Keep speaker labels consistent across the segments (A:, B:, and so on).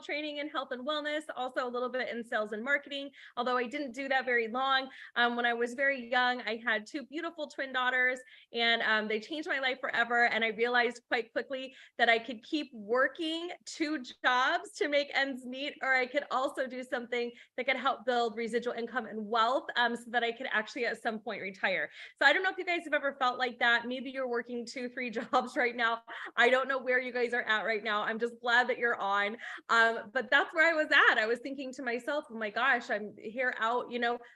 A: personal training and health and wellness, also a little bit in sales and marketing, although I didn't do that very long. When I was very young, I had two beautiful twin daughters, and they changed my life forever. And I realized quite quickly that I could keep working two jobs to make ends meet, or I could also do something that could help build residual income and wealth, so that I could actually at some point retire. So I don't know if you guys have ever felt like that. Maybe you're working 2-3 jobs right now. I don't know where you guys are at right now. I'm just glad that you're on. But that's where I was at. I was thinking to myself, oh my gosh, I'm here out,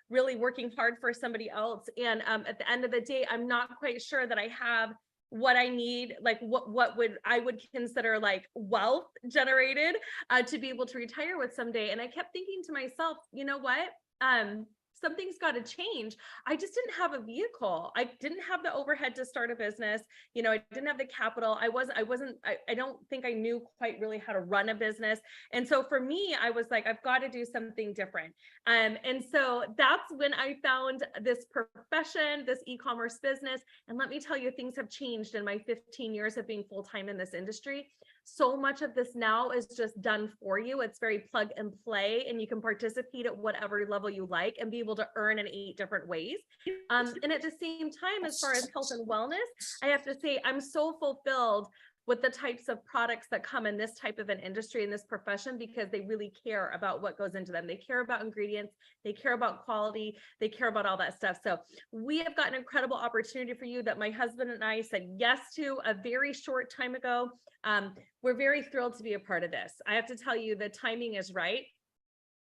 A: really working hard for somebody else. And at the end of the day, I'm not quite sure that I have what I need, like what would I would consider like wealth generated to be able to retire with someday. And I kept thinking to myself, you know what? Something's got to change. I just didn't have a vehicle. I didn't have the overhead to start a business. I didn't have the capital. I don't think I knew quite really how to run a business. And so for me, I was like, I've got to do something different. And so that's when I found this profession, this e-commerce business. And let me tell you, things have changed in my 15 years of being full-time in this industry. So much of this now is just done for you. It's very plug and play, and you can participate at whatever level you like and be able to earn in 8 different ways. And at the same time, as far as health and wellness, I have to say I'm so fulfilled with the types of products that come in this type of an industry, in this profession, because they really care about what goes into them. They care about ingredients, they care about quality, they care about all that stuff. So we have got an incredible opportunity for you that my husband and I said yes to a very short time ago. We're very thrilled to be a part of this. I have to tell you, the timing is right.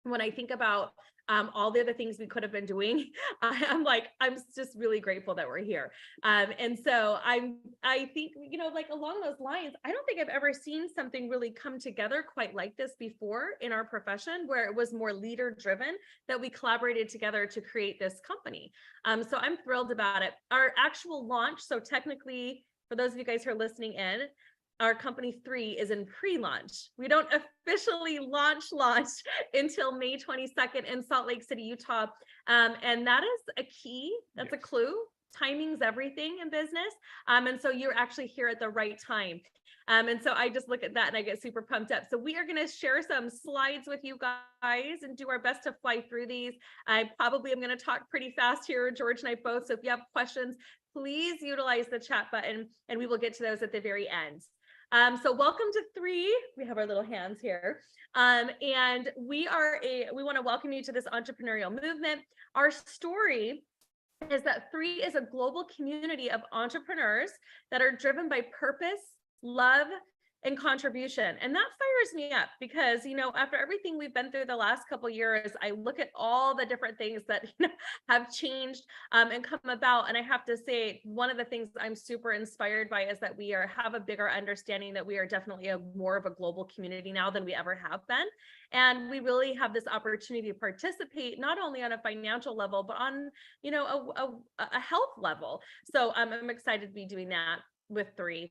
A: When I think about all the other things we could have been doing, I'm just really grateful that we're here. And so I think, like along those lines, I don't think I've ever seen something really come together quite like this before in our profession, where it was more leader driven, that we collaborated together to create this company. So I'm thrilled about it. Our actual launch, so technically, for those of you guys who are listening in, our company 3 is in pre-launch. We don't officially launch until May 22nd in Salt Lake City, Utah. And that is a key. That's a clue. Timing's everything in business. And so you're actually here at the right time. And so I just look at that and I get super pumped up. So we are going to share some slides with you guys and do our best to fly through these. I probably am going to talk pretty fast here, George and I both. So if you have questions, please utilize the chat button and we will get to those at the very end. So welcome to 3. We have our little hands here. And we want to welcome you to this entrepreneurial movement. Our story is that 3 is a global community of entrepreneurs that are driven by purpose, love, and contribution. And that fires me up because, after everything we've been through the last couple of years, I look at all the different things that have changed and come about. And I have to say, one of the things I'm super inspired by is that we have a bigger understanding that we are definitely more of a global community now than we ever have been. And we really have this opportunity to participate, not only on a financial level, but on, a health level. So I'm excited to be doing that with 3.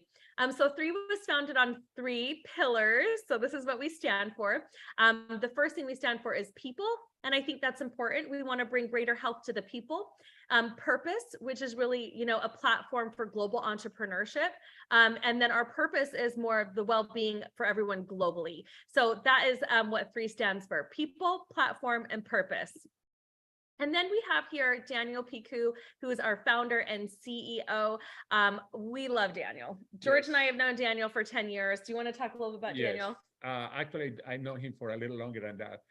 A: So 3 was founded on 3 pillars. So this is what we stand for. The first thing we stand for is people. And I think that's important. We want to bring greater health to the people. Purpose, which is really, a platform for global entrepreneurship. And then our purpose is more of the well-being for everyone globally. So that is what 3 stands for: people, platform, and purpose. And then we have here Daniel Piku, who is our founder and CEO. We love Daniel. George and I have known Daniel for 10 years. Do you want to talk a little bit about Daniel?
B: Actually, I know him for a little longer than that.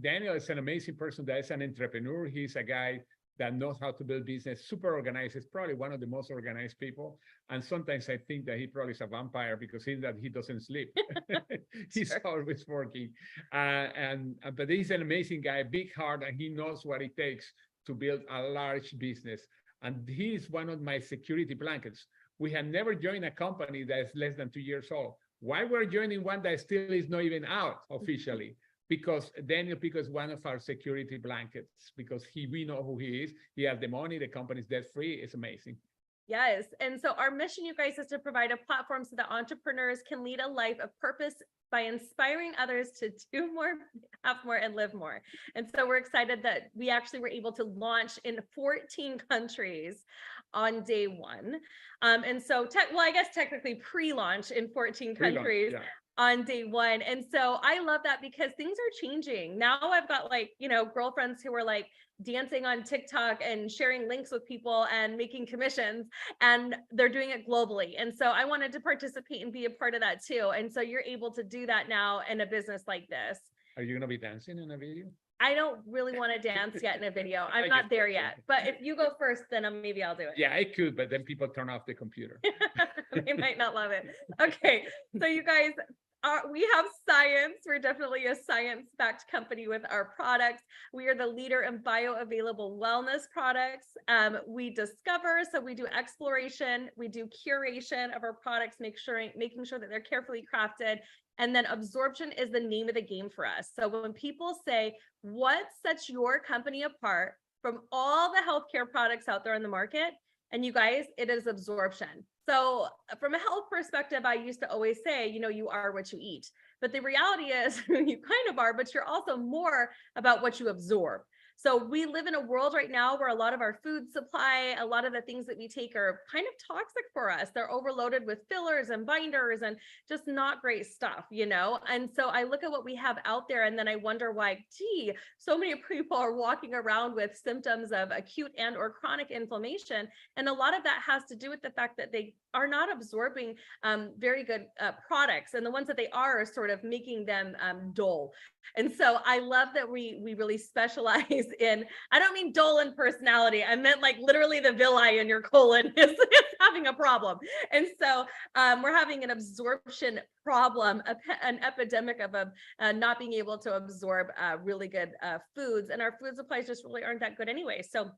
B: Daniel is an amazing person. That is an entrepreneur. He's a guy that knows how to build business, super organized. He's probably one of the most organized people. And sometimes I think that he probably is a vampire because he doesn't sleep. He's always working. But he's an amazing guy, big heart, and he knows what it takes to build a large business. And he's one of my security blankets. We have never joined a company that is less than 2 years old. Why we're joining one that still is not even out officially? Because Daniel Piku is one of our security blankets, because we know who he is. He has the money, the company's debt free. It's amazing.
A: Yes. And so our mission, you guys, is to provide a platform so that entrepreneurs can lead a life of purpose by inspiring others to do more, have more, and live more. And so we're excited that we actually were able to launch in 14 countries on day 1. And so, I guess technically pre-launch in 14 countries. on day one. And so I love that because things are changing. Now I've got like, girlfriends who are like dancing on TikTok and sharing links with people and making commissions, and they're doing it globally. And so I wanted to participate and be a part of that too. And so you're able to do that now in a business like this.
B: Are you going to be dancing in a video?
A: I don't really want to dance yet in a video. I'm
B: I
A: not
B: get
A: there
B: that.
A: yet, but if you go first, then maybe I'll do it.
B: Yeah, I could, but then people turn off the computer.
A: They might not love it. Okay, so you guys, we have science. We're definitely a science-backed company with our products. We are the leader in bioavailable wellness products. We discover, so we do exploration, we do curation of our products, making sure that they're carefully crafted. And then absorption is the name of the game for us. So when people say, what sets your company apart from all the healthcare products out there in the market? And you guys, it is absorption. So from a health perspective, I used to always say, you are what you eat. But the reality is you kind of are, but you're also more about what you absorb. So we live in a world right now where a lot of our food supply, a lot of the things that we take are kind of toxic for us. They're overloaded with fillers and binders and just not great stuff, And so I look at what we have out there and then I wonder why, so many people are walking around with symptoms of acute and or chronic inflammation. And a lot of that has to do with the fact that they are not absorbing very good products. And the ones that they are sort of making them dull. And so I love that we really specialize in, I don't mean dull in personality. I meant like literally the villi in your colon is having a problem. And so we're having an absorption problem, an epidemic of not being able to absorb really good foods. And our food supplies just really aren't that good anyway. So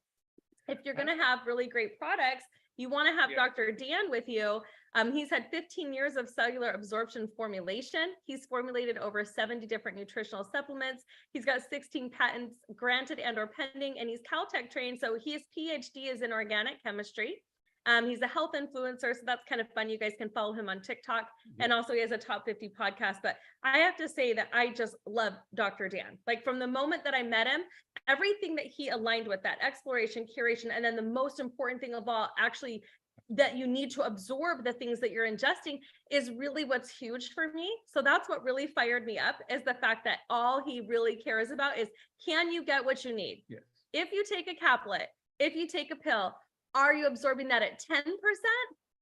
A: if you're going to have really great products, you want to have Dr. Dan with you. He's had 15 years of cellular absorption formulation. He's formulated over 70 different nutritional supplements. He's got 16 patents granted and or pending, and he's Caltech trained. So his PhD is in organic chemistry. He's a health influencer, so that's kind of fun. You guys can follow him on TikTok, and also he has a top 50 podcast. But I have to say that I just love Dr. Dan. Like from the moment that I met him, everything that he aligned with, that exploration, curation, and then the most important thing of all, actually, that you need to absorb the things that you're ingesting is really what's huge for me. So that's what really fired me up, is the fact that all he really cares about is, can you get what you need?
B: Yes.
A: If you take a caplet, if you take a pill, are you absorbing that at 10%?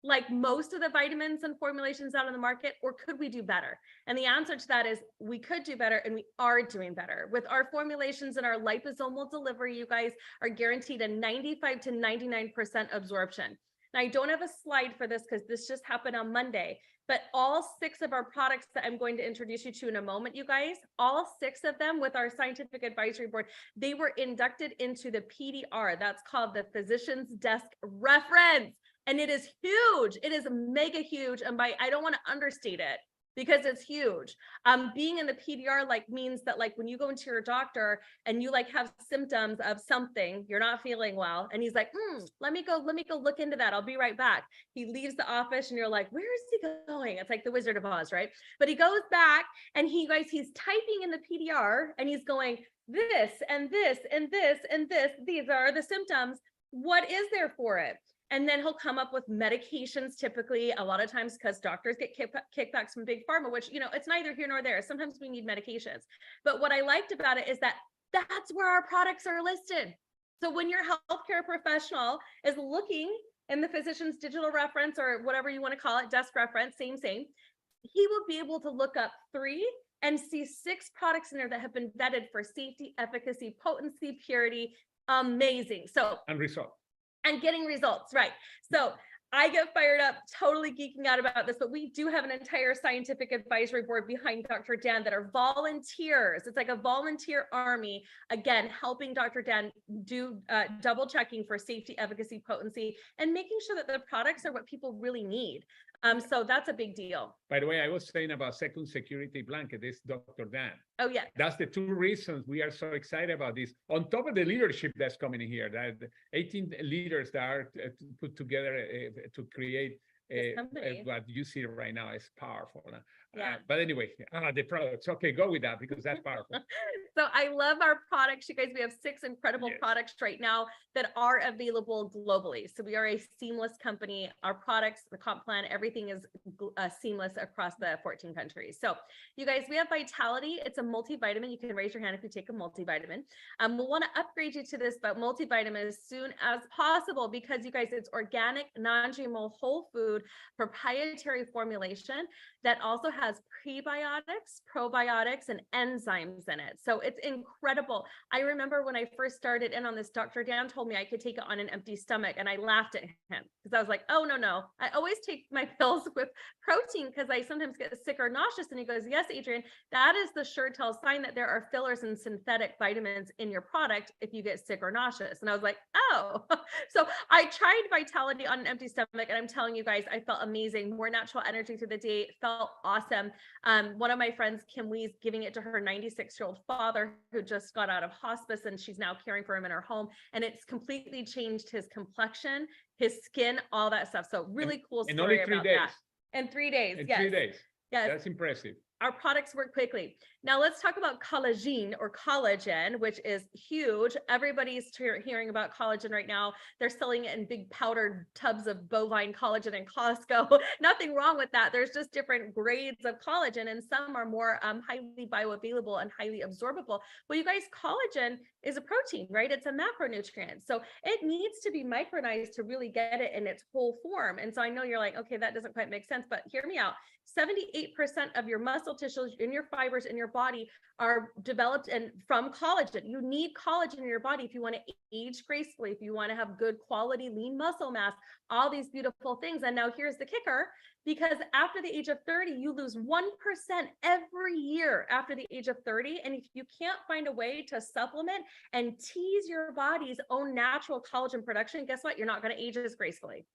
A: Like most of the vitamins and formulations out on the market, or could we do better? And the answer to that is we could do better, and we are doing better. With our formulations and our liposomal delivery, you guys are guaranteed a 95 to 99% absorption. Now, I don't have a slide for this because this just happened on Monday, but all 6 of our products that I'm going to introduce you to in a moment, you guys, all 6 of them with our scientific advisory board, they were inducted into the PDR. That's called the Physician's Desk Reference. And it is huge. It is mega huge. And I don't want to understate it because it's huge. Being in the PDR means that when you go into your doctor and you have symptoms of something, you're not feeling well. And he's like, let me go look into that. I'll be right back. He leaves the office and you're like, where is he going? It's like the Wizard of Oz, right? But he goes back and he's typing in the PDR and he's going, this and this and this and this, these are the symptoms. What is there for it? And then he'll come up with medications, typically a lot of times because doctors get kickbacks from big pharma, which, it's neither here nor there. Sometimes we need medications. But what I liked about it is that that's where our products are listed. So when your healthcare professional is looking in the physician's digital reference or whatever you want to call it, desk reference, same, he will be able to look up 3 and see 6 products in there that have been vetted for safety, efficacy, potency, purity. Amazing. So, and getting results, right? So I get fired up, totally geeking out about this, but we do have an entire scientific advisory board behind Dr. Dan that are volunteers. It's like a volunteer army, again, helping Dr. Dan do double checking for safety, efficacy, potency, and making sure that the products are what people really need. So that's a big deal.
B: By the way, I was saying about second security blanket, this Dr. Dan.
A: Oh, yeah.
B: That's the 2 reasons we are so excited about this. On top of the leadership that's coming in here, that 18 leaders that are put together to create what you see right now is powerful.
A: Yeah.
B: But anyway, the products. Okay, go with that because that's powerful.
A: So I love our products. You guys, we have 6 incredible
B: Yes.
A: products right now that are available globally. So we are a seamless company. Our products, the comp plan, everything is seamless across the 14 countries. So you guys, we have Vitality. It's a multivitamin. You can raise your hand if you take a multivitamin. We'll want to upgrade you to this but multivitamin as soon as possible because you guys, it's organic, non-GMO, whole food, proprietary formulation that also has prebiotics, probiotics, and enzymes in it. So it's incredible. I remember when I first started in on this, Dr. Dan told me I could take it on an empty stomach, and I laughed at him because I was like, oh, no. I always take my pills with protein because I sometimes get sick or nauseous. And he goes, yes, Adrienne, that is the sure tell sign that there are fillers and synthetic vitamins in your product if you get sick or nauseous. And I was like, oh. So I tried Vitality on an empty stomach, and I'm telling you guys, I felt amazing, more natural energy through the day. It felt awesome. One of my friends, Kim Wee's, giving it to her 96-year-old father who just got out of hospice, and she's now caring for him in her home. And it's completely changed his complexion, his skin, all that stuff. So really cool
B: In
A: story
B: only 3
A: about
B: days.
A: that. In 3 days.
B: In
A: Yes.
B: 3 days.
A: Yes.
B: That's impressive.
A: Our products work quickly. Now let's talk about collagen or collagen, which is huge. Everybody's hearing about collagen right now. They're selling it in big powdered tubs of bovine collagen in Costco. Nothing wrong with that. There's just different grades of collagen, and some are more highly bioavailable and highly absorbable. Well, you guys, collagen is a protein, right? It's a macronutrient. So it needs to be micronized to really get it in its whole form. And so I know you're like, okay, that doesn't quite make sense, but hear me out. 78% of your muscle tissues in your fibers in your body are developed and from collagen. You need collagen in your body if you want to age gracefully, if you want to have good quality lean muscle mass, all these beautiful things. And now here's the kicker, because after the age of 30, you lose 1% every year after the age of 30. And if you can't find a way to supplement and tease your body's own natural collagen production, guess what? You're not going to age as gracefully.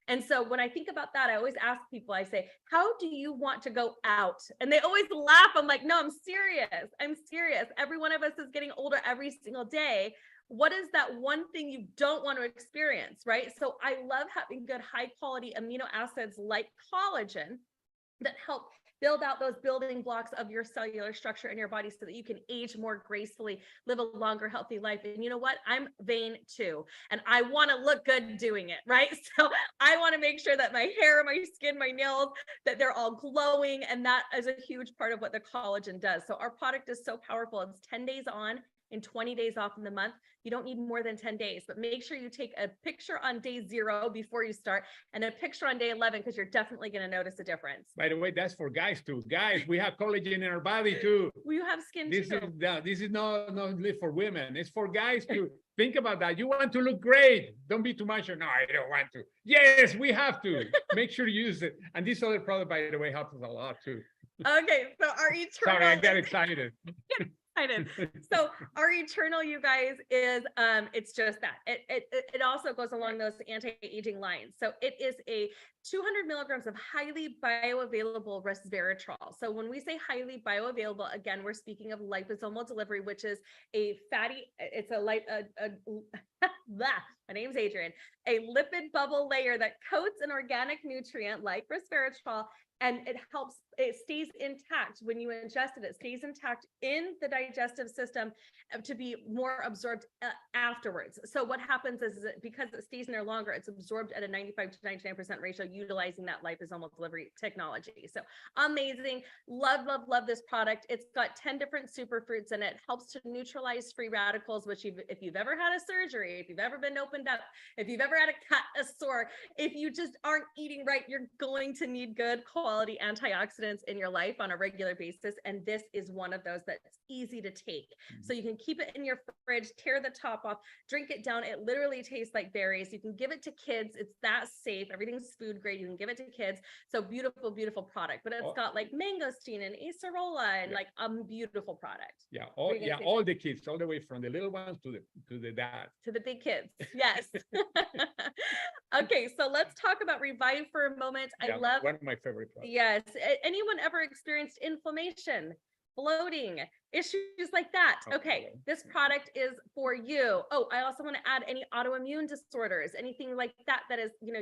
A: And so when I think about that, I always ask people, I say, how do you want to go out? And they always laugh. I'm like, no, I'm serious. I'm serious. Every one of us is getting older every single day. What is that one thing you don't want to experience, right? So I love having good high quality amino acids like collagen that help build out those building blocks of your cellular structure in your body so that you can age more gracefully, live a longer, healthy life. And you know what? I'm vain too. And I want to look good doing it, right? So I want to make sure that my hair, my skin, my nails, that they're all glowing. And that is a huge part of what the collagen does. So our product is so powerful. It's 10 days on and 20 days off in the month. You don't need more than 10 days, but make sure you take a picture on day 0 before you start and a picture on day 11, because you're definitely going to notice a difference.
B: By the way, that's for guys too. Guys, we have collagen in our body too.
A: We have skin
B: This
A: too.
B: this is not only for women. It's for guys too. Think about that. You want to look great. Don't be too much. No, I don't want to. Yes, we have to. Make sure you use it. And this other product, by the way, helps us a lot too.
A: Okay, so our eternal.
B: Sorry, I got excited.
A: So our eternal, you guys, is it's just that it also goes along those anti-aging lines. So it is a 200 milligrams of highly bioavailable resveratrol. So when we say highly bioavailable, again, we're speaking of liposomal delivery, which is a fatty, it's a my name's Adrienne, a lipid bubble layer that coats an organic nutrient like resveratrol, and it stays intact when you ingest it. It stays intact in the digestive system to be more absorbed afterwards. So what happens is that because it stays in there longer, it's absorbed at a 95 to 99% ratio, utilizing that liposomal delivery technology. So amazing. Love, love, love this product. It's got 10 different superfruits in it. Helps to neutralize free radicals, which if you've ever had a surgery, if you've ever been opened up, if you've ever had a cut, a sore, if you just aren't eating right, you're going to need good quality antioxidants in your life on a regular basis. And this is one of those that's easy to take. So you can keep it in your fridge, tear the top off, drink it down. It literally tastes like berries. You can give it to kids. It's that safe. Everything's food grade. You can give it to kids. So beautiful, beautiful product. But it's got like mangosteen and acerola and like a beautiful product.
B: Yeah, all the kids, all the way from the little ones to the dad.
A: To the big kids. Yes. Okay, so let's talk about Revive for a moment. I love
B: one of my favorite products.
A: Yes. Anyone ever experienced inflammation, bloating, issues like that. Okay,
B: Okay.
A: this product is for you. Oh, I also want to add any autoimmune disorders, anything like that that is, you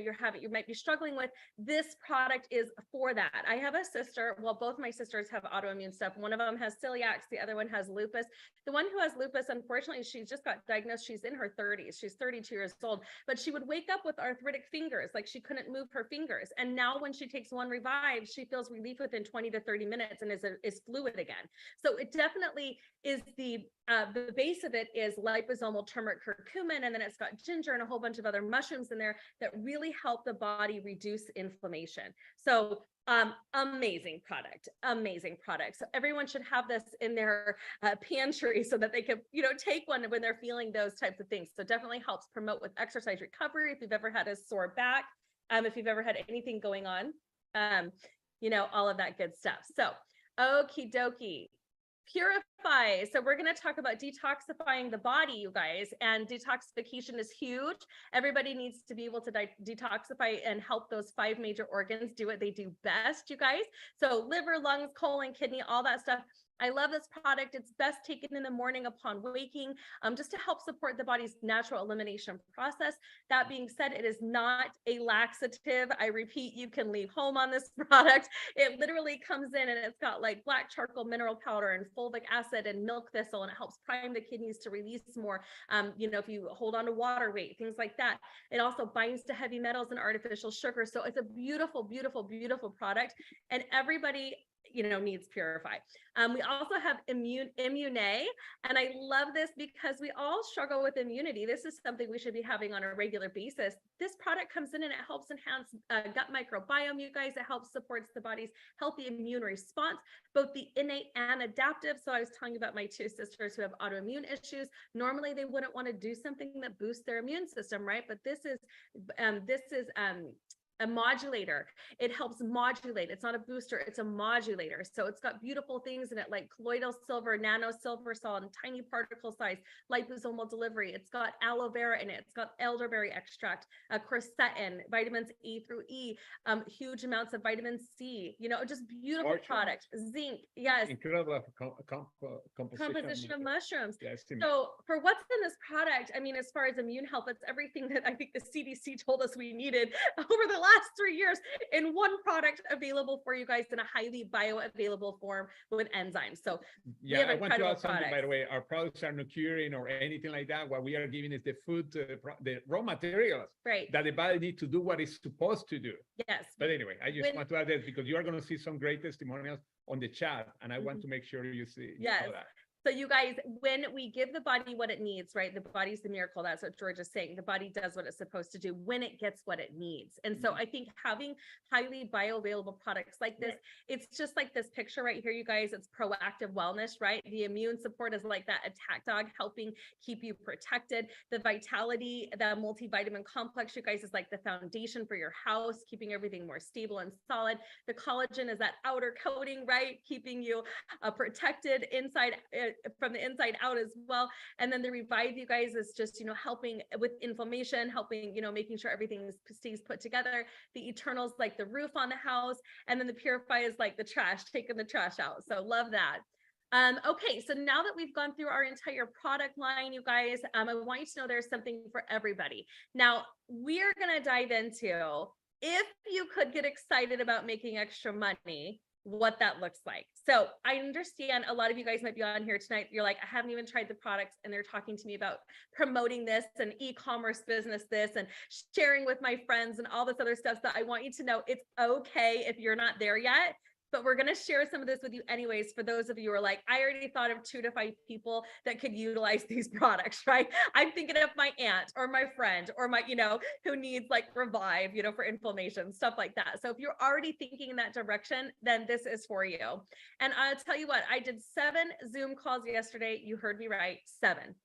A: might be struggling with. This product is for that. I have a sister, well, both my sisters have autoimmune stuff. One of them has celiac, the other one has lupus. The one who has lupus, unfortunately, she just got diagnosed. She's in her 30s. She's 32 years old, but she would wake up with arthritic fingers, like she couldn't move her fingers. And now when she takes one Revive, she feels relief within 20 to 30 minutes and is fluid again. So it definitely is the base of it is liposomal turmeric curcumin, and then it's got ginger and a whole bunch of other mushrooms in there that really help the body reduce inflammation. So amazing product. So everyone should have this in their pantry so that they can take one when they're feeling those types of things. So definitely helps promote with exercise recovery if you've ever had a sore back, if you've ever had anything going on, all of that good stuff. So okie dokie. Purify. So we're going to talk about detoxifying the body, you guys, and detoxification is huge. Everybody needs to be able to detoxify and help those 5 major organs do what they do best, you guys. So liver, lungs, colon, kidney, all that stuff. I love this product. It's best taken in the morning upon waking, just to help support the body's natural elimination process. That being said, it is not a laxative. I repeat, you can leave home on this product. It literally comes in and it's got like black charcoal mineral powder and fulvic acid and milk thistle, and it helps prime the kidneys to release more. If you hold on to water weight, things like that. It also binds to heavy metals and artificial sugar. So it's a beautiful, beautiful, beautiful product, and everybody needs Purify. We also have Immune, and I love this because we all struggle with immunity. This is something we should be having on a regular basis. This product comes in and it helps enhance gut microbiome, you guys. It helps supports the body's healthy immune response, both the innate and adaptive. So I was telling you about my 2 sisters who have autoimmune issues. Normally they wouldn't want to do something that boosts their immune system, right? But this is a modulator. It helps modulate. It's not a booster, it's a modulator. So it's got beautiful things in it like colloidal silver, nano silver salt, and tiny particle size, liposomal delivery. It's got aloe vera in it. It's got elderberry extract, quercetin, vitamins A through E, huge amounts of vitamin C, just beautiful product. Zinc, yes.
B: Incredible
A: Composition of mushrooms.
B: Yes.
A: So for what's in this product, I mean, as far as immune health, it's everything that I think the CDC told us we needed over the last 3 years in one product available for you guys in a highly bioavailable form with enzymes. So
B: yeah, I want to add something, by the way. Our products are not curing or anything like that. What we are giving is the food, the raw materials,
A: right,
B: that the body needs to do what it's supposed to do.
A: Yes.
B: But anyway, I just want to add this because you are going to see some great testimonials on the chat, and I want to make sure you see all that.
A: So you guys, when we give the body what it needs, right? The body's the miracle. That's what George is saying. The body does what it's supposed to do when it gets what it needs. And so I think having highly bioavailable products like this, it's just like this picture right here, you guys. It's proactive wellness, right? The immune support is like that attack dog helping keep you protected. The vitality, the multivitamin complex, you guys, is like the foundation for your house, keeping everything more stable and solid. The collagen is that outer coating, right? Keeping you protected inside, from the inside out as well. And then the Revive, you guys, is just, helping with inflammation, helping, making sure everything stays put together. The Eternal's like the roof on the house. And then the Purify is like the trash, taking the trash out. So love that. Okay, so now that we've gone through our entire product line, you guys, I want you to know there's something for everybody. Now, we're going to dive into if you could get excited about making extra money, what that looks like. So I understand a lot of you guys might be on here tonight. You're like, I haven't even tried the products, and they're talking to me about promoting this and e-commerce business this and sharing with my friends and all this other stuff. So I want you to know it's okay if you're not there yet. But we're going to share some of this with you anyways, for those of you who are like, I already thought of 2 to 5 people that could utilize these products, right? I'm thinking of my aunt or my friend or my, who needs like Revive, for inflammation, stuff like that. So if you're already thinking in that direction, then this is for you. And I'll tell you what, I did 7 Zoom calls yesterday. You heard me right, 7.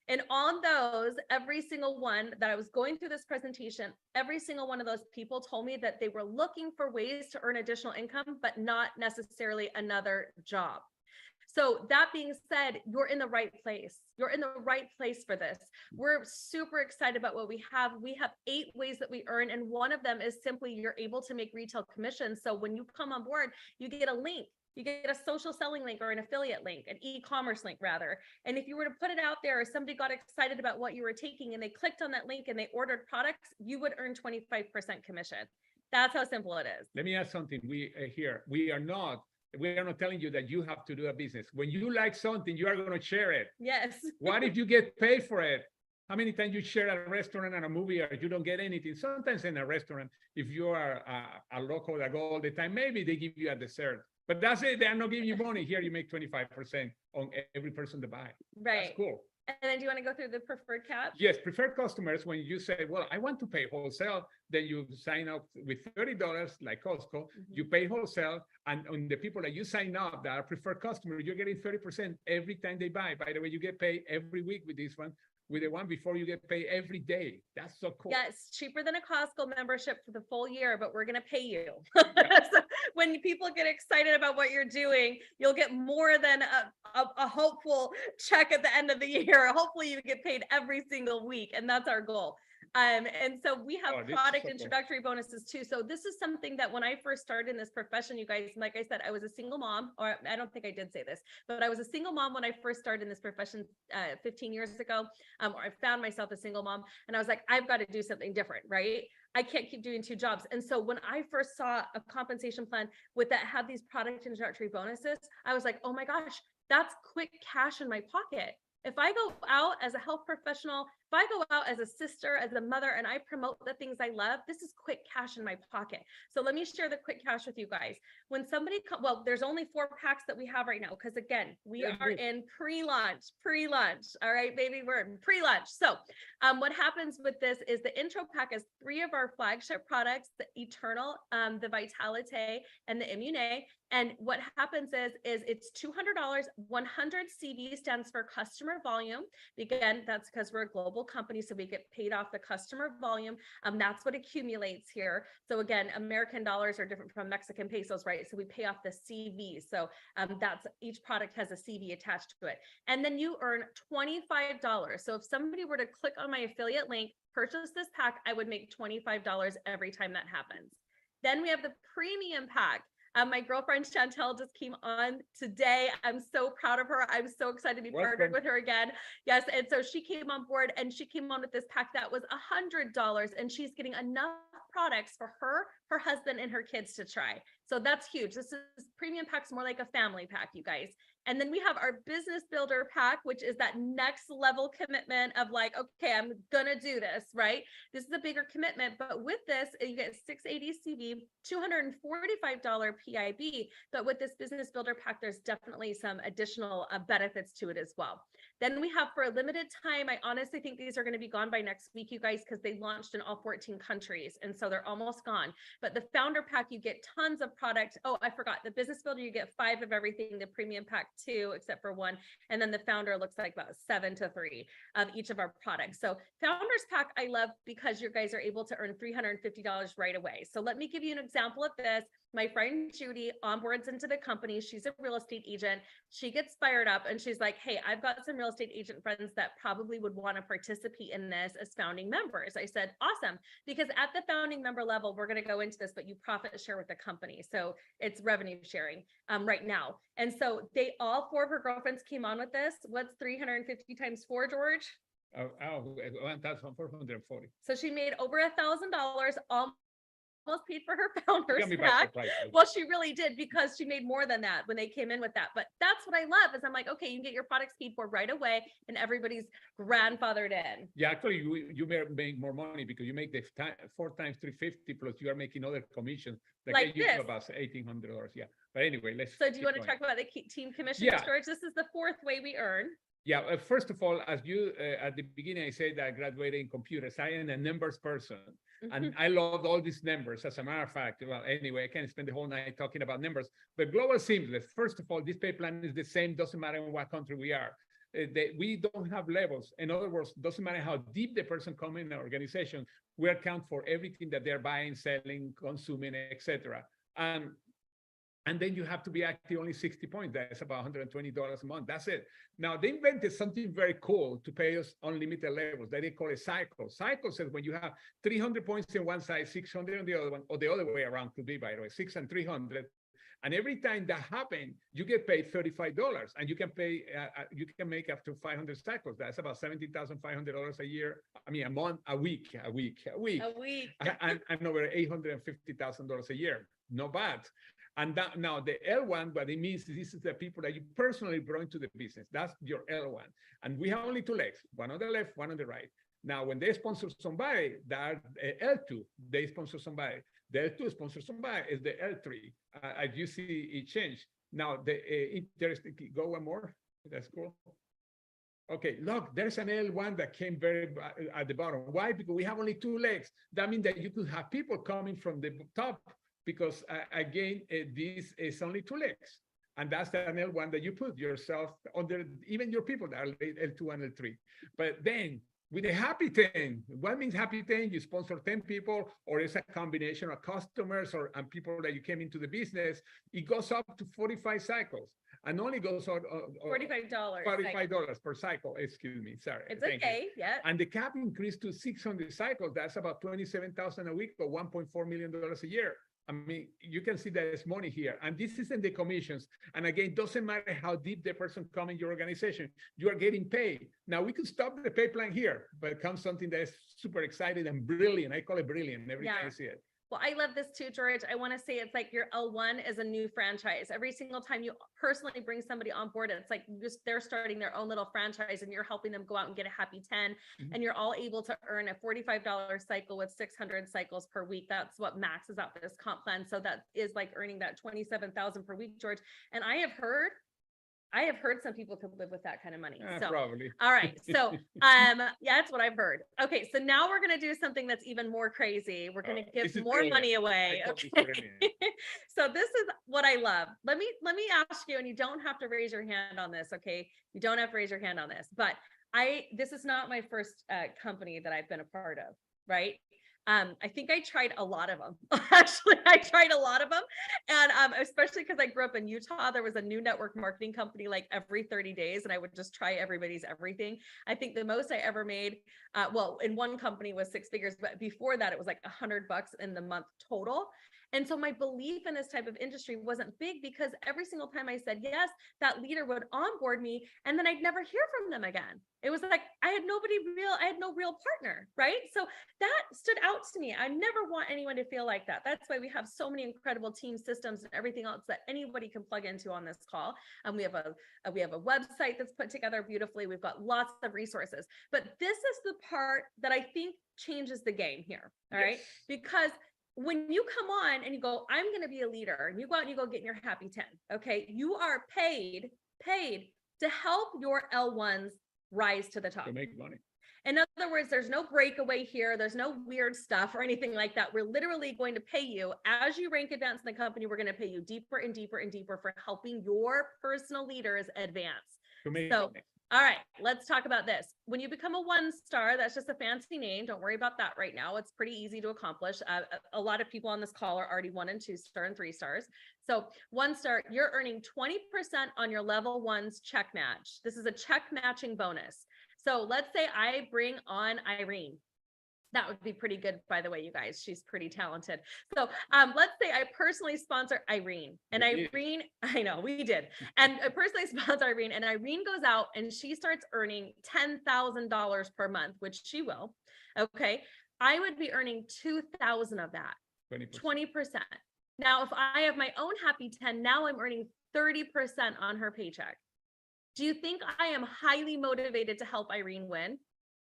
A: And on those, every single one that I was going through this presentation, every single one of those people told me that they were looking for ways to earn additional income, but not necessarily another job. So that being said, you're in the right place. You're in the right place for this. We're super excited about what we have. We have 8 ways that we earn, and one of them is simply you're able to make retail commissions. So when you come on board, you get a link You get a social selling link or an affiliate link, an e-commerce link rather. And if you were to put it out there, or somebody got excited about what you were taking and they clicked on that link and they ordered products, you would earn 25% commission. That's how simple it is.
B: Let me add something. We are not telling you that you have to do a business. When you like something, you are going to share it.
A: Yes.
B: What if you get paid for it? How many times you share a restaurant and a movie, or you don't get anything? Sometimes in a restaurant, if you are a local that go all the time, maybe they give you a dessert, but that's it. They're not giving you money. Here you make 25% on every person to buy.
A: Right.
B: That's cool.
A: And then do you want to go through the preferred catch?
B: Yes, preferred customers, when you say, well, I want to pay wholesale, then you sign up with $30 like Costco, you pay wholesale, and on the people that you sign up that are preferred customers, you're getting 30% every time they buy. By the way, you get paid every week with this one. With the one before, you get paid every day. That's so cool.
A: Yes, cheaper than a Costco membership for the full year, but we're going to pay you. So when people get excited about what you're doing, you'll get more than a hopeful check at the end of the year. Hopefully you get paid every single week, and that's our goal. And so we have product introductory bonuses too. So this is something that when I first started in this profession, you guys, like I said, I was a single mom, or I don't think I did say this, but I was a single mom when I first started in this profession 15 years ago. Or I found myself a single mom, and I was like, I've got to do something different, right? I can't keep doing 2 jobs. And so when I first saw a compensation plan with that had these product introductory bonuses, I was like, oh my gosh, that's quick cash in my pocket. If I go out as a health professional, if I go out as a sister, as a mother, and I promote the things I love, this is quick cash in my pocket. So let me share the quick cash with you guys. When somebody, well, there's only 4 packs that we have right now, because again, we are in pre-launch. All right, baby, we're in pre-launch. So what happens with this is the intro pack is 3 of our flagship products, the Eternal, the Vitalite, and the Immune. And what happens is it's $200. 100 CV stands for customer volume. Again, that's because we're a global company, so we get paid off the customer volume. That's what accumulates here. So again, American dollars are different from Mexican pesos, right? So we pay off the CV. So that's, each product has a CV attached to it. And then you earn $25. So if somebody were to click on my affiliate link, purchase this pack, I would make $25 every time that happens. Then we have the premium pack. My girlfriend Chantel just came on today. I'm so proud of her. I'm so excited to be partnered with her again. Yes. And so she came on board, and she came on with this pack that was $100, and she's getting enough products for her, her husband, and her kids to try. So that's huge. This is premium pack's more like a family pack, you guys. And then we have our business builder pack, which is that next level commitment of like, okay, I'm gonna do this, right? This is a bigger commitment, but with this, you get $680 CV, $245 PIB. But with this business builder pack, there's definitely some additional benefits to it as well. Then we have, for a limited time, I honestly think these are going to be gone by next week, you guys, because they launched in all 14 countries. And so they're almost gone. But the founder pack, you get tons of product. Oh, I forgot. The business builder, you get 5 of everything. The premium pack 2, except for 1. And then the founder looks like about 7 to 3 of each of our products. So founders pack, I love because you guys are able to earn $350 right away. So let me give you an example of this. My friend Judy onboards into the company. She's a real estate agent. She gets fired up and she's like, hey, I've got some real estate agent friends that probably would want to participate in this as founding members. I said, awesome. Because at the founding member level, we're going to go into this, but you profit share with the company. So it's revenue sharing right now. And so they, all 4 of her girlfriends came on with this. What's 350 times 4, George?
B: 1,440.
A: So she made over $1,000, almost paid for her founders pack. Well, she really did, because she made more than that when they came in with that. But that's what I love, is I'm like, okay, you can get your products paid for right away, and everybody's grandfathered in.
B: Yeah, actually, you may make more money because you make the 4 times 350 plus you are making other commissions that
A: like
B: get you to about $1,800. Yeah, but anyway, let's.
A: So do you want to talk about the team commission, George? This is the 4th way we earn.
B: Yeah, first of all, as you at the beginning, I said that I graduated in computer science. I am a numbers person, and I loved all these numbers. As a matter of fact, well, anyway, I can't spend the whole night talking about numbers. But global seamless, first of all, this pay plan is the same. Doesn't matter in what country we are. We don't have levels. In other words, doesn't matter how deep the person comes in the organization. We account for everything that they're buying, selling, consuming, etc. And then you have to be active only 60 points. That's about $120 a month. That's it. Now, they invented something very cool to pay us unlimited levels that they call a cycle. Cycle says when you have 300 points in one side, 600 on the other one, or the other way around could be, by the way, 6 and 300. And every time that happens, you get paid $35, and you can pay, you can make up to 500 cycles. That's about $17,500 a year. I mean, a month, a week.
A: A week.
B: And over $850,000 a year. Not bad. And that, now the L1, what it means is this is the people that you personally brought into the business. That's your L1. And we have only two legs, one on the left, one on the right. Now, when they sponsor somebody, that L2, they sponsor somebody. The L2 sponsor somebody is the L3. As you see it change. Now, the interesting, go one more. That's cool. Okay, look, there's an L1 that came very at the bottom. Why? Because we have only two legs. That means that you could have people coming from the top, because again, this is only two legs. And that's the L1 that you put yourself under, even your people that are L2 and L3. But then with a happy 10, what means happy 10? You sponsor 10 people, or it's a combination of customers and people that you came into the business. It goes up to 45 cycles, and only goes on
A: $45.
B: $45 per cycle. Excuse me, sorry.
A: It's okay. Yeah.
B: And the cap increased to 600 cycles. That's about 27,000 a week, or $1.4 million a year. I mean, you can see there's money here, and this isn't the commissions. And again, it doesn't matter how deep the person come in your organization, you are getting paid. Now we could stop the pay plan here, but it comes something that is super exciting and brilliant. I call it brilliant every time I see it.
A: Well, I love this too, George. I want to say it's like your L1 is a new franchise. Every single time you personally bring somebody on board, it's like just they're starting their own little franchise, and you're helping them go out and get a happy 10. And you're all able to earn a $45 cycle with 600 cycles per week. That's what maxes out this comp plan. So that is like earning that 27,000 per week, George. And I have heard some people could live with that kind of money. So
B: Probably.
A: all right. So yeah, that's what I've heard. Okay. So now we're going to do something that's even more crazy. We're going to give more money away. Okay. So this is what I love. Let me ask you, and you don't have to raise your hand on this. Okay. You don't have to raise your hand on this, but this is not my first company that I've been a part of. Right. I think I tried a lot of them. Actually, I tried a lot of them. And especially because I grew up in Utah, there was a new network marketing company like every 30 days, and I would just try everybody's everything. I think the most I ever made, well, in one company was 6 figures, but before that, it was like $100 in the month total. And so my belief in this type of industry wasn't big, because every single time I said yes, that leader would onboard me, and then I'd never hear from them again. It was like I had no real partner, right? So that stood out to me. I never want anyone to feel like that. That's why we have so many incredible team systems and everything else that anybody can plug into on this call. And we have a website that's put together beautifully. We've got lots of resources. But this is the part that I think changes the game here. All right, because when you come on and you go, I'm going to be a leader, and you go out and you go get your happy 10. Okay. You are paid to help your L1s rise to the top.
B: To make money.
A: In other words, there's no breakaway here. There's no weird stuff or anything like that. We're literally going to pay you as you rank advance in the company. We're going to pay you deeper and deeper and deeper for helping your personal leaders advance. So, all right, let's talk about this. When you become a 1-star, that's just a fancy name. Don't worry about that right now. It's pretty easy to accomplish. A lot of people on this call are already 1 and 2-star and 3 stars. So 1-star, you're earning 20% on your level 1's check match. This is a check matching bonus. So let's say I bring on Irene. That would be pretty good, by the way, you guys. She's pretty talented. So let's say I personally sponsor Irene, and Irene, I know we did. And I personally sponsor Irene, and Irene goes out and she starts earning $10,000 per month, which she will. Okay. I would be earning 2,000 of that, 20%. Now, if I have my own happy 10, now I'm earning 30% on her paycheck. Do you think I am highly motivated to help Irene win?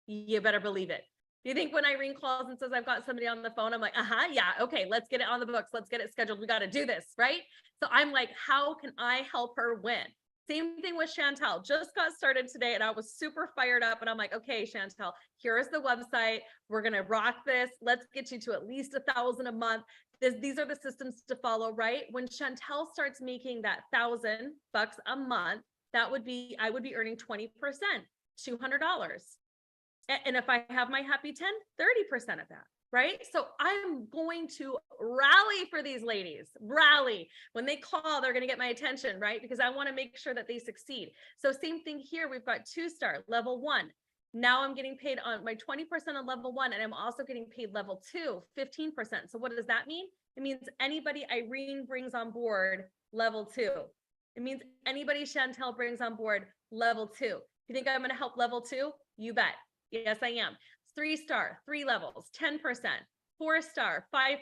A: You better believe it. Do you think when Irene calls and says, I've got somebody on the phone, I'm like, yeah, okay, let's get it on the books. Let's get it scheduled. We got to do this, right? So I'm like, how can I help her win? Same thing with Chantel. Just got started today, and I was super fired up, and I'm like, okay, Chantel, here's the website. We're going to rock this. Let's get you to at least 1,000 a month. These are the systems to follow, right? When Chantel starts making that $1,000 a month, I would be earning 20%, $200. And if I have my happy 10, 30% of that, right? So I'm going to rally for these ladies, rally. When they call, they're going to get my attention, right? Because I want to make sure that they succeed. So same thing here. We've got 2-star, level 1. Now I'm getting paid on my 20% on level 1, and I'm also getting paid level 2, 15%. So what does that mean? It means anybody Irene brings on board level 2. It means anybody Chantel brings on board, level 2. You think I'm going to help level 2? You bet. Yes, I am. 3-star, 3 levels, 10%, 4-star, 5%,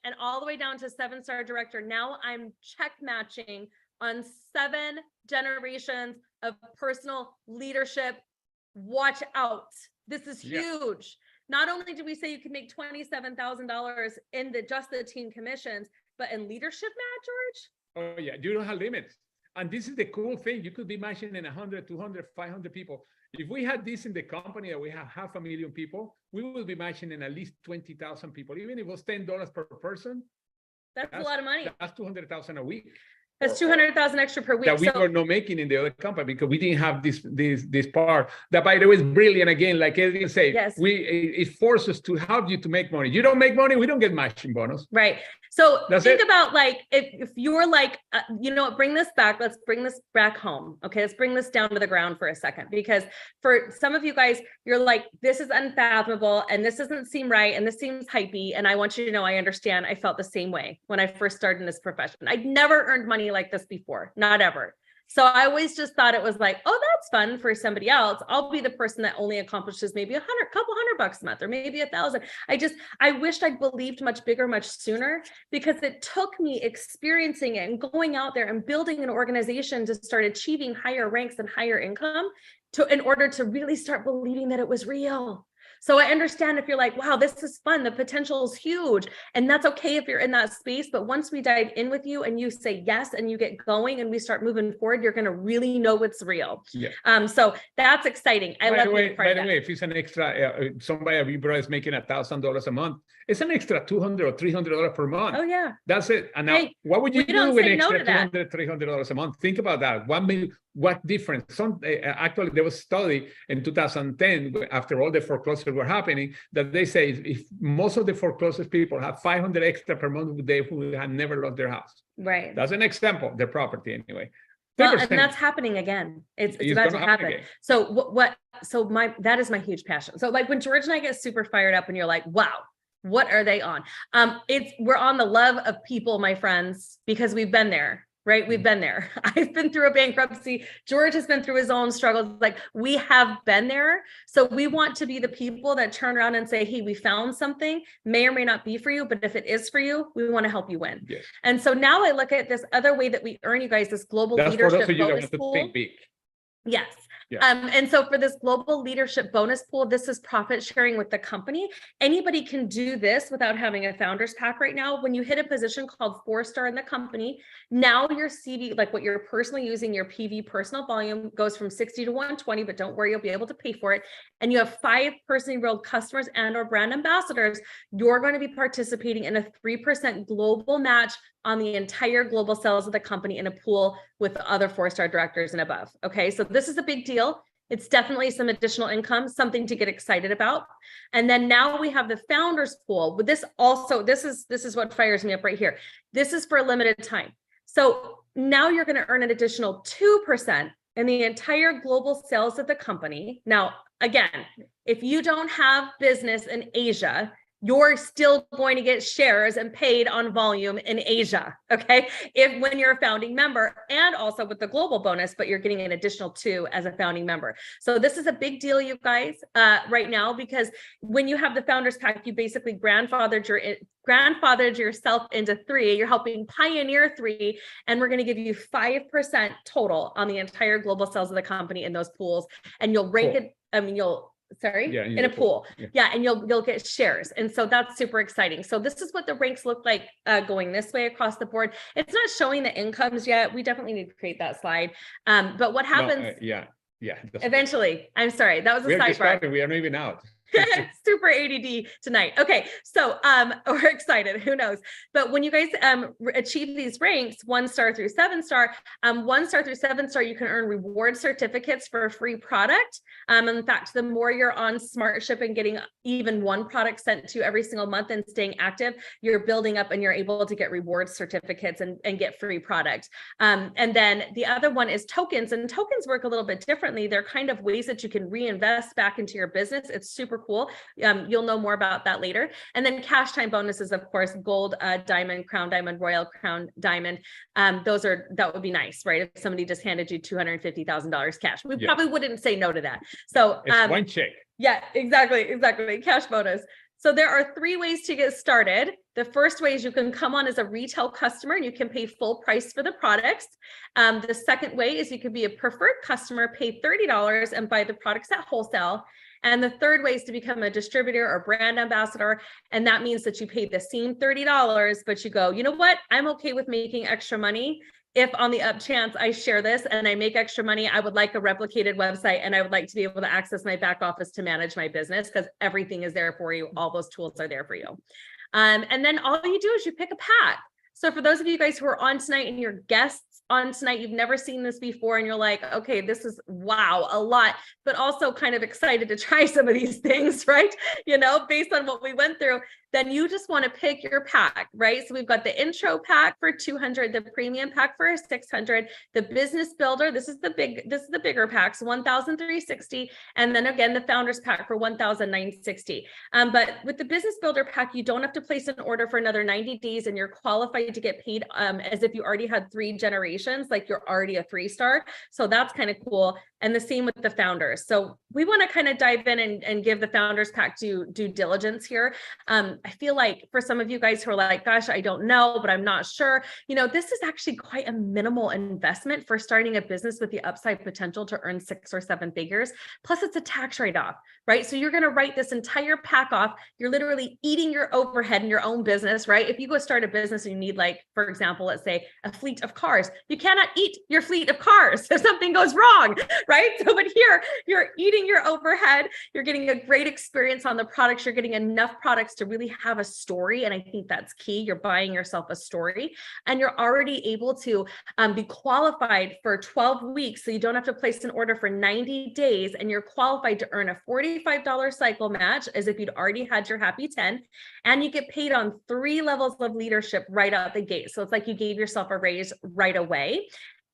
A: and all the way down to 7-star director. Now I'm check matching on 7 generations of personal leadership. Watch out. This is huge. Not only did we say you can make $27,000 in just the team commissions, but in leadership, Matt, George?
B: Oh yeah, you don't have limits. And this is the cool thing. You could be matching in 100, 200, 500 people. If we had this in the company that we have 500,000 people, we will be matching in at least 20,000 people. Even if it was $10 per person,
A: that's a lot of money.
B: That's 200,000 a week.
A: That's 200,000 extra per week.
B: That we were not making in the other company because we didn't have this part. That, by the way, is brilliant. Again, like Adrian said, it forces us to help you to make money. You don't make money, we don't get matching bonus.
A: Right. So think about like, if you're like, you know what, bring this back. Let's bring this back home. Okay. Let's bring this down to the ground for a second, because for some of you guys, you're like, this is unfathomable and this doesn't seem right. And this seems hypey. And I want you to know, I understand. I felt the same way when I first started in this profession. I'd never earned money like this before, not ever. So I always just thought it was like, oh, that's fun for somebody else. I'll be the person that only accomplishes maybe couple $100 a month, or maybe 1,000. I wished I'd believed much bigger, much sooner, because it took me experiencing it and going out there and building an organization to start achieving higher ranks and higher income in order to really start believing that it was real. So I understand if you're like, wow, this is fun. The potential is huge. And that's okay if you're in that space. But once we dive in with you and you say yes, and you get going and we start moving forward, you're going to really know it's real. Yeah. So that's exciting.
B: By the way, if it's an extra, somebody at Vibra is making $1,000 a month, it's an extra $200 or $300 per month.
A: Oh yeah.
B: That's it. And now, what would you do with extra $200, $300 a month? Think about that. What difference? Actually, there was a study in 2010, after all the foreclosures were happening, that they say if most of the foreclosures people have 500 extra per month, they would have never lost their house.
A: Right.
B: That's an example, their property anyway.
A: Well, and that's happening again. It's about to happen. Again. So that is my huge passion. So like when George and I get super fired up and you're like, wow, what are they on? We're on the love of people, my friends, because we've been there. Right? We've been there. I've been through a bankruptcy. George has been through his own struggles. Like, we have been there. So we want to be the people that turn around and say, hey, we found something, may or may not be for you, but if it is for you, we want to help you win. Yes. And so now I look at this other way that we earn, you guys, this global leadership bonus pool. Think big. Yes. Yeah. And so for this global leadership bonus pool, this is profit sharing with the company. Anybody can do this without having a founder's pack right now. When you hit a position called 4-star in the company, now your CV, like what you're personally using, your PV personal volume goes from 60 to 120, but don't worry, you'll be able to pay for it. And you have 5 personally enrolled customers and or brand ambassadors. You're going to be participating in a 3% global match on the entire global sales of the company in a pool with other 4-star directors and above. Okay, so this is a big deal. It's definitely some additional income, something to get excited about. And then now we have the founders pool. But this is what fires me up right here. This is for a limited time. So now you're going to earn an additional 2% in the entire global sales of the company. Now, again, if you don't have business in Asia, you're still going to get shares and paid on volume in Asia, okay? When you're a founding member, and also with the global bonus, but you're getting an additional 2 as a founding member. So this is a big deal, you guys, right now, because when you have the founders pack, you basically grandfathered yourself into 3. You're helping pioneer 3, and we're going to give you 5% total on the entire global sales of the company in those pools, and you'll rank it. I mean, in a pool. Yeah. And you'll get shares. And so that's super exciting. So this is what the ranks look like going this way across the board. It's not showing the incomes yet. We definitely need to create that slide. But what happens? Eventually. I'm sorry. That was a sidebar.
B: We are not even out.
A: Super ADD tonight. Okay, so we're excited. Who knows? But when you guys achieve these ranks, 1-star through 7-star, 1-star through 7-star, you can earn reward certificates for a free product. In fact, the more you're on SmartShip and getting even 1 product sent to you every single month and staying active, you're building up and you're able to get reward certificates and get free product. And then the other one is tokens, and tokens work a little bit differently. They're kind of ways that you can reinvest back into your business. It's super cool. You'll know more about that later. And then cash time bonuses, of course, gold, diamond, crown diamond, royal crown diamond. That would be nice, right? If somebody just handed you $250,000 cash, we probably wouldn't say no to that. So
B: it's one check.
A: Yeah, exactly. Cash bonus. So there are 3 ways to get started. The first way is you can come on as a retail customer and you can pay full price for the products. The second way is you can be a preferred customer, pay $30 and buy the products at wholesale. And the third way is to become a distributor or brand ambassador. And that means that you pay the same $30, but you go, you know what? I'm okay with making extra money. If on the up chance I share this and I make extra money, I would like a replicated website and I would like to be able to access my back office to manage my business because everything is there for you. All those tools are there for you. And then all you do is you pick a pack. So for those of you guys who are on tonight and you're guests on tonight, you've never seen this before and you're like, okay, this is wow, a lot, but also kind of excited to try some of these things, right? You know, based on what we went through, then you just want to pick your pack, right? So we've got the intro pack for 200, the premium pack for 600, the business builder. This is the bigger packs, 1,360. And then again, the founders pack for 1,960. But with the business builder pack, you don't have to place an order for another 90 days and you're qualified to get paid as if you already had 3 generations, like you're already a 3-star. So that's kind of cool. And the same with the founders. So we want to kind of dive in and give the founders pack due diligence here. I feel like for some of you guys who are like, gosh, I don't know, but I'm not sure. You know, this is actually quite a minimal investment for starting a business with the upside potential to earn 6 or 7 figures. Plus it's a tax write-off, right? So you're going to write this entire pack off. You're literally eating your overhead in your own business, right? If you go start a business and you need, like, for example, let's say a fleet of cars, you cannot eat your fleet of cars if something goes wrong, right? So, but here you're eating your overhead. You're getting a great experience on the products. You're getting enough products to really have a story. And I think that's key. You're buying yourself a story and you're already able to be qualified for 12 weeks. So you don't have to place an order for 90 days and you're qualified to earn a $45 cycle match as if you'd already had your happy 10. And you get paid on 3 levels of leadership right out the gate. So it's like you gave yourself a raise right away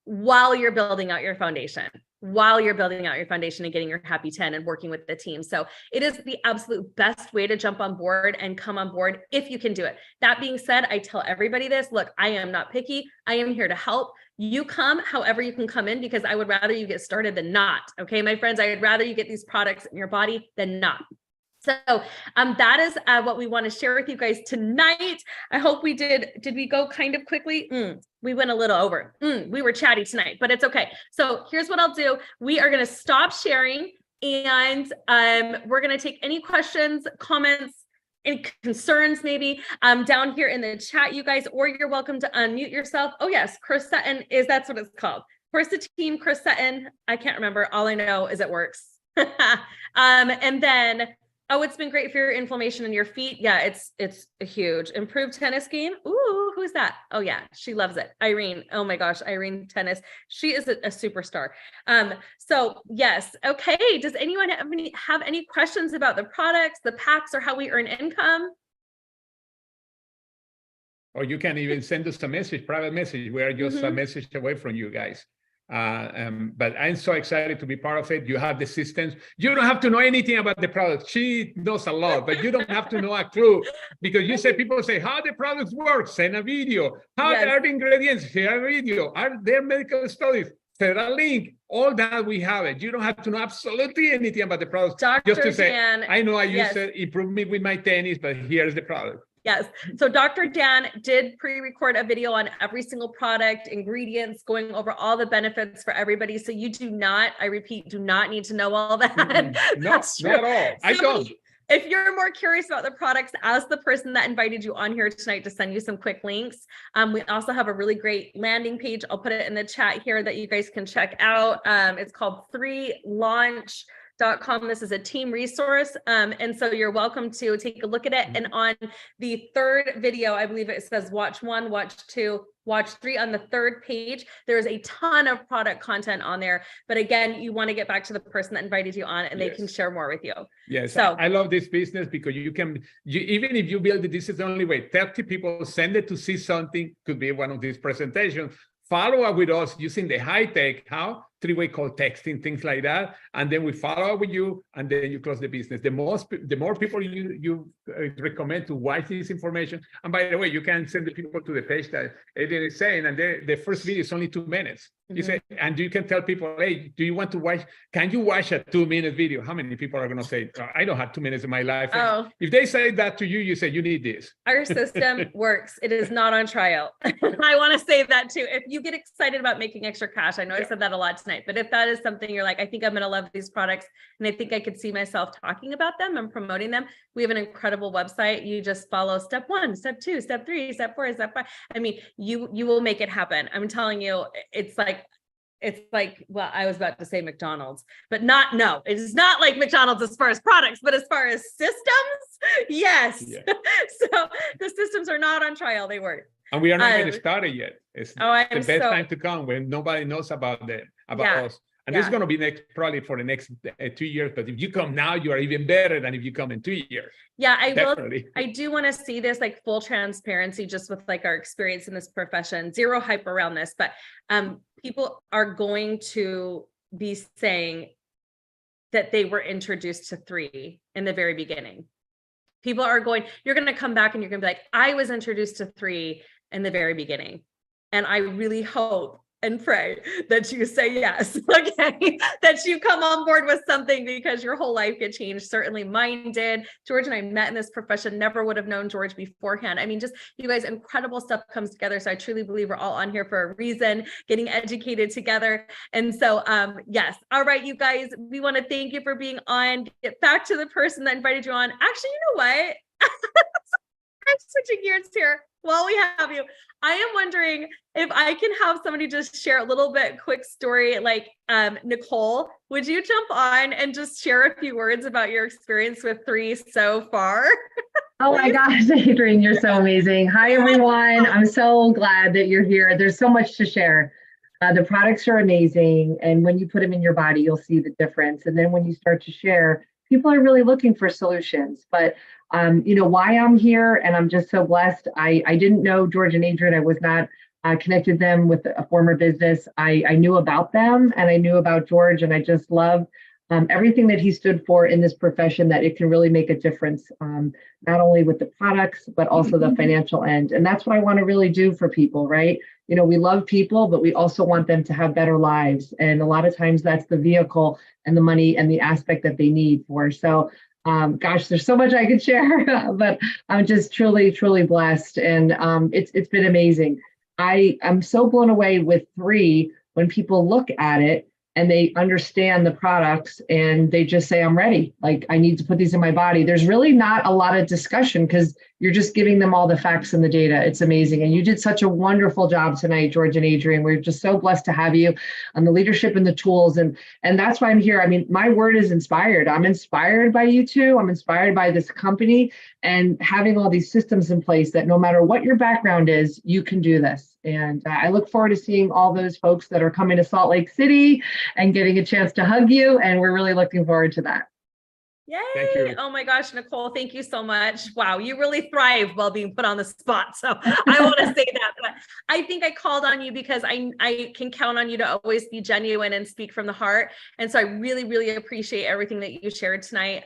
A: while you're building out your foundation. And getting your happy 10 and working with the team. So it is the absolute best way to jump on board and come on board if you can do it. That being said, I tell everybody this, look, I am not picky. I am here to help. You come however you can come in because I would rather you get started than not. Okay, my friends, I would rather you get these products in your body than not. So that is what we want to share with you guys tonight. I hope we did we go kind of quickly? We went a little over. We were chatty tonight, but it's okay. So here's what I'll do. We are going to stop sharing and we're going to take any questions, comments, any concerns maybe down here in the chat, you guys, or you're welcome to unmute yourself. Oh yes, Chris Sutton that's what it's called. Where's the team, Chris Sutton? I can't remember. All I know is it works. And then, oh, it's been great for your inflammation in your feet. Yeah, it's a huge improved tennis game. Ooh, who's that? Oh yeah, she loves it. Irene. Oh my gosh, Irene Tennis. She is a superstar. So yes. Okay. Does anyone have any questions about the products, the packs, or how we earn income?
B: Or you can even send us a message, private message. We are just a message away from you guys. But I'm so excited to be part of it. You have the systems. You don't have to know anything about the product. She knows a lot, but you don't have to know a clue because you say, people say, how the products work, send a video. How are the ingredients? Share a video. Are there medical studies? Send a link. All that we have it. You don't have to know absolutely anything about the products. Just to say, I know I use it, improve me with my tennis, but here's the product.
A: Yes. So Dr. Dan did pre-record a video on every single product, ingredients, going over all the benefits for everybody. So you do not, I repeat, do not need to know all that.
B: No, not at all. I don't.
A: If you're more curious about the products, ask the person that invited you on here tonight to send you some quick links. We also have a really great landing page. I'll put it in the chat here that you guys can check out. It's called 3launch.com. This is a team resource. And so you're welcome to take a look at it. And on the 3rd video, I believe it says watch 1, watch 2, watch 3 on the 3rd page. There's a ton of product content on there. But again, you want to get back to the person that invited you on and they can share more with you.
B: Yes. So I love this business because you even if you build it, this is the only way. 30 people send it to see something, could be one of these presentations. Follow up with us using the high tech. How? three-way call texting, things like that. And then we follow up with you, and then you close the business. The more people you recommend to watch this information. And by the way, you can send the people to the page that Adrian is saying, and the first video is only 2 minutes. You say, and you can tell people, hey, do you want to watch? Can you watch a 2-minute video? How many people are going to say, I don't have 2 minutes in my life?
A: Oh.
B: If they say that to you, you say, you need this.
A: Our system works. It is not on trial. I want to say that too. If you get excited about making extra cash, I know I said that a lot tonight, but if that is something you're like, I think I'm going to love these products and I think I could see myself talking about them and promoting them, we have an incredible website. You just follow step 1, step 2, step 3, step 4, step 5. I mean, you will make it happen. I'm telling you, it's like, well, I was about to say McDonald's, but no, it is not like McDonald's as far as products, but as far as systems, yes. Yeah. So the systems are not on trial, they work.
B: And we are not getting started yet. It's the best
A: so
B: time to come when nobody knows about us. And this is going to be probably for the next 2 years. But if you come now, you are even better than if you come in 2 years.
A: Yeah, I do want to see this like full transparency just with like our experience in this profession, zero hype around this, but people are going to be saying that they were introduced to 3 in the very beginning. You're going to come back and you're going to be like, I was introduced to 3 in the very beginning. And I really hope and pray that you say yes, okay, that you come on board with something because your whole life could change. Certainly mine did. George and I met in this profession, never would have known George beforehand. I mean, just you guys, incredible stuff comes together. So I truly believe we're all on here for a reason, getting educated together. And so, yes. All right, you guys, we want to thank you for being on. Get back to the person that invited you on. Actually, you know what? I'm switching gears here. While we have you, I am wondering if I can have somebody just share a little bit quick story, like Nicole, would you jump on and just share a few words about your experience with 3 so far?
C: Oh my gosh, Adrian, you're so amazing. Hi, everyone. I'm so glad that you're here. There's so much to share. The products are amazing. And when you put them in your body, you'll see the difference. And then when you start to share, people are really looking for solutions. But you know why I'm here, and I'm just so blessed. I didn't know George and Adrian. I was not connected them with a former business. I knew about them and I knew about George, and I just love everything that he stood for in this profession, that it can really make a difference, not only with the products, but also the financial end. And that's what I want to really do for people, right? You know, we love people, but we also want them to have better lives. And a lot of times that's the vehicle and the money and the aspect that they need for. So gosh, there's so much I could share, but I'm just truly, truly blessed. And it's been amazing. I'm so blown away with 3 when people look at it and they understand the products and they just say, I'm ready. Like, I need to put these in my body. There's really not a lot of discussion because you're just giving them all the facts and the data. It's amazing. And you did such a wonderful job tonight, George and Adrian. We're just so blessed to have you on the leadership and the tools. And that's why I'm here. I mean, my word is inspired. I'm inspired by you two. I'm inspired by this company and having all these systems in place that no matter what your background is, you can do this. And I look forward to seeing all those folks that are coming to Salt Lake City and getting a chance to hug you. And we're really looking forward to that.
A: Yay. Thank you. Oh my gosh, Nicole, thank you so much. Wow, you really thrive while being put on the spot. So I want to say that, but I think I called on you because I can count on you to always be genuine and speak from the heart. And so I really, really appreciate everything that you shared tonight,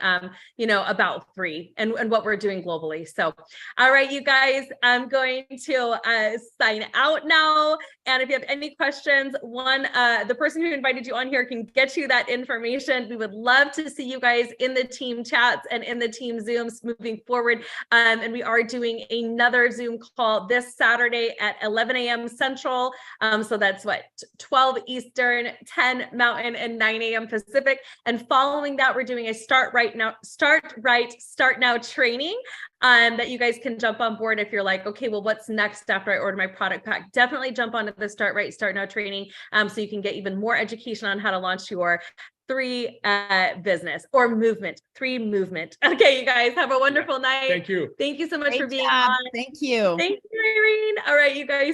A: you know, about 3 and what we're doing globally. So, all right, you guys, I'm going to sign out now. And if you have any questions, the person who invited you on here can get you that information. We would love to see you guys in the team chats and in the team Zooms moving forward. And we are doing another Zoom call this Saturday at 11 a.m. Central. So that's 12 Eastern, 10 Mountain, and 9 a.m. Pacific. And following that, we're doing a Start Now training that you guys can jump on board if you're like, okay, well, what's next after I order my product pack? Definitely jump onto the Start Now training so you can get even more education on how to launch your 3 business or movement. Okay, you guys have a wonderful night.
B: Thank you.
A: Thank you so much
D: Great
A: for being
D: job.
A: on.
D: Thank you.
A: Thank you, Irene. All right, you guys.